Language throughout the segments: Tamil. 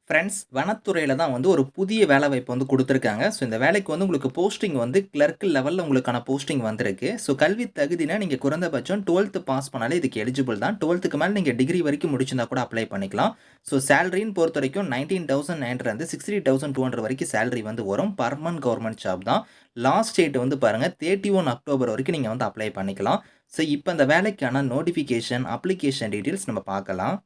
ஃப்ரெண்ட்ஸ் வனத்துறையில தான் வந்து ஒரு புதிய வேலைவாய்ப்பு வந்து குடுத்துருக்காங்க. ஸோ இந்த வேலைக்கு வந்து உங்களுக்கு போஸ்டிங் வந்து கிளர்க் லெவல்ல உங்களுக்கான போஸ்டிங் வந்திருக்கு. ஸோ கல்வி தகுதினா நீங்க குறைந்தபட்சம் 12த் பாஸ் பண்ணாலே இதுக்கு எலிஜிபிள் தான். 12த்துக்கு மேல நீங்க டிகிரி வரைக்கும் முடிச்சிருந்தா கூட அப்ளை பண்ணிக்கலாம். ஸோ சேலரின்னு பொறுத்தவரைக்கும் 19,900 இருந்து 63,200 வரைக்கும் சேலரி வந்து வரும். பெர்மனன்ட் கவர்ன்மென்ட் ஜாப் தான். லாஸ்ட் டேட் வந்து பாருங்க 31 அக்டோபர் வரைக்கும் நீங்க வந்து அப்ளை பண்ணிக்கலாம். ஸோ இப்ப இந்த வேலைக்கான நோட்டிஃபிகேஷன், அப்ளிகேஷன் டீட்டெயில்ஸ் நம்ம பார்க்கலாம்.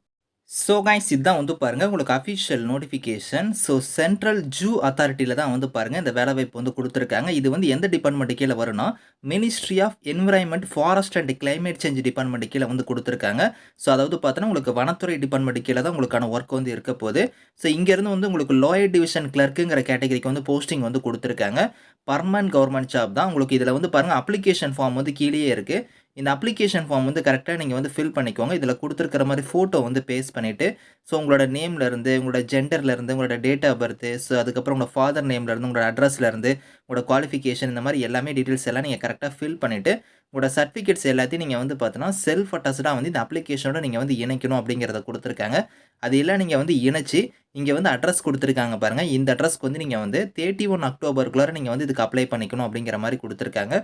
ஸோ கைஸ் இதான் வந்து பாருங்க உங்களுக்கு official notification. So central zoo அத்தாரிட்டில தான் வந்து பாருங்க இந்த வேலைவாய்ப்பு வந்து குடுத்துருக்காங்க. இது வந்து எந்த டிபார்ட்மெண்ட் கீழ வரும்னா, ministry of environment, forest and climate change department கீழ வந்து குடுத்துருக்காங்க. ஸோ அதாவது பார்த்தோன்னா, உங்களுக்கு வனத்துறை டிபார்ட்மெண்ட் கீழ தான் உங்களுக்கான ஒர்க் வந்து இருக்க போது. ஸோ இங்கேருந்து வந்து உங்களுக்கு லோயர் டிவிஷன் கிளர்க்குங்கிற கேட்டகரிக்கு வந்து போஸ்டிங் வந்து குடுத்துருக்காங்க. பெர்மனன்ட் கவர்ன்மென்ட் ஜாப் தான். உங்களுக்கு இதில வந்து பாருங்க அப்ளிகேஷன் ஃபார்ம் வந்து கீழயே இருக்கு. இந்த அப்ளிகேஷன் ஃபார்ம் வந்து கரெக்ட்டா நீங்க வந்து ஃபில் பண்ணிக்கோங்க. இதில குடுத்திருக்கிற மாரி ஃபோட்டோ வந்து பேஸ்ட் பண்ணிட்டு, ஸோ உங்களோட நேம்லருந்து, உங்களோட ஜெண்டர்லருந்து, உங்களோட டேட் ஆஃப் பர்த், ஸோ அதுக்கப்புறம் உங்களோட ஃபாதர் நேம்லருந்து, உங்களோட அட்ரஸ்லருந்து, உங்களோட குவாலிஃபிகேஷன் இந்த மாரி எல்லாமே டீட்டெயில்ஸ் எல்லாம் நீங்க கரெக்ட்டா ஃபில் பண்ணிட்டு, உங்களோட சர்டிஃபிகேட்ஸ் எல்லாத்தையும் நீங்க வந்து பார்த்தீங்கன்னா, செல்ஃப் அட்டஸ்டடா வந்து இந்த அப்ளிகேஷனோட நீங்க வந்து இணைக்கணும் அப்படிங்கிறத குடுத்திருக்காங்க. அது எல்லாம் நீங்க வந்து இணைச்சு, இங்க வந்து அட்ரஸ் குடுத்திருக்காங்க பாருங்க. இந்த அட்ரஸ்க்கு வந்து நீங்க வந்து 31 அக்டோபருக்குள்ளார நீங்க வந்து இதுக்கு அப்ளை பண்ணிக்கணும் அப்படிங்கிற மாரி குடுத்திருக்காங்க.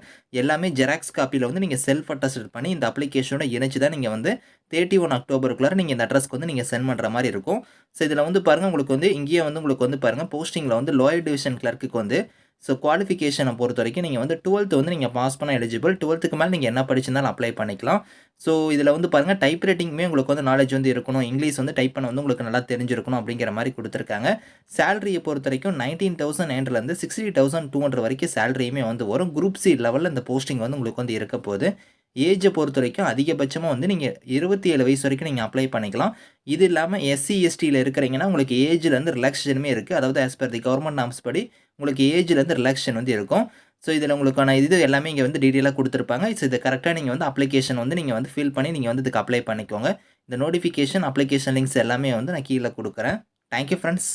எல்லாமே ஜெராக்ஸ் காப்பில வந்து நீங்க செல்ஃப் அட்டஸ்டட் பண்ணி இந்த அப்ளிகேஷனோட இணைச்சு தான் நீங்க வந்து 31 அக்டோபருக்குள்ளார நீங்க இந்த அட்ரஸ்க்கு வந்து நீங்க சென்ட் பண்ற மாரி இருக்கும். ஸோ இதில வந்து பாருங்க உங்களுக்கு வந்து இங்கேயே வந்து உங்களுக்கு வந்து பாருங்க போஸ்டிங்ல வந்து லோயர் டிவிஷன் கிளர்க்குக்கு வந்து ஸோ குவாலிஃபிகேஷன பொறுத்தவரைக்கும் நீங்க வந்து 12த் வந்து நீங்க பாஸ் பண்ணா எலிஜிபிள். 12த்துக்கு மேல நீங்க என்ன படிச்சிருந்தாலும் அப்ளை பண்ணிக்கலாம். ஸோ இதில வந்து பாருங்க டைப் ரைட்டிங்குமே உங்களுக்கு வந்து நாலேட்ஜ் வந்து இருக்கணும். இங்கிலீஷ் வந்து டைப் பண்ண வந்து உங்களுக்கு நல்லா தெரிஞ்சிருக்கணும் அப்படிங்கிற மாரி குடுத்துருக்காங்க. சேலரிய பொறுத்தவரைக்கும் 19,900 இருந்து 60,200 வரைக்கும் சேலரியுமே வந்து வரும். குரூப் சி லெவல்ல இந்த போஸ்டிங் வந்து உங்களுக்கு வந்து இருக்க போது. ஏஜ பொறுத்தவரைக்கும் அதிகபட்சமா வந்து நீங்க 27 வயசு வரைக்கும் நீங்க அப்ளை பண்ணிக்கலாம். இது இல்லாம எஸ்சி, எஸ்டில இருக்கிறீங்கன்னா, உங்களுக்கு ஏஜ்லேருந்து ரிலாக்சேஷனுமே இருக்கு. அதாவது ஆஸ் பெர் தி கவர்ன்மென்ட் நார்ம்ஸ் படி உங்களுக்கு ஏஜ்லேருந்து ரிலாக்சேஷன் வந்து இருக்கும். ஸோ இதில உங்களுக்கான இது எல்லாமே இங்க வந்து டீட்டெயிலா குடுத்திருப்பாங்க. ஸோ இத கரெக்ட்டா நீங்க வந்து அப்ளிகேஷன் வந்து நீங்க வந்து ஃபில் பண்ணி நீங்க வந்து இதுக்கு அப்ளை பண்ணிக்கோங்க. இந்த நோட்டிஃபிகேஷன், அப்ளிகேஷன் லிங்க்ஸ் எல்லாமே வந்து நான் கீழ குடுக்குறேன். Thank you friends.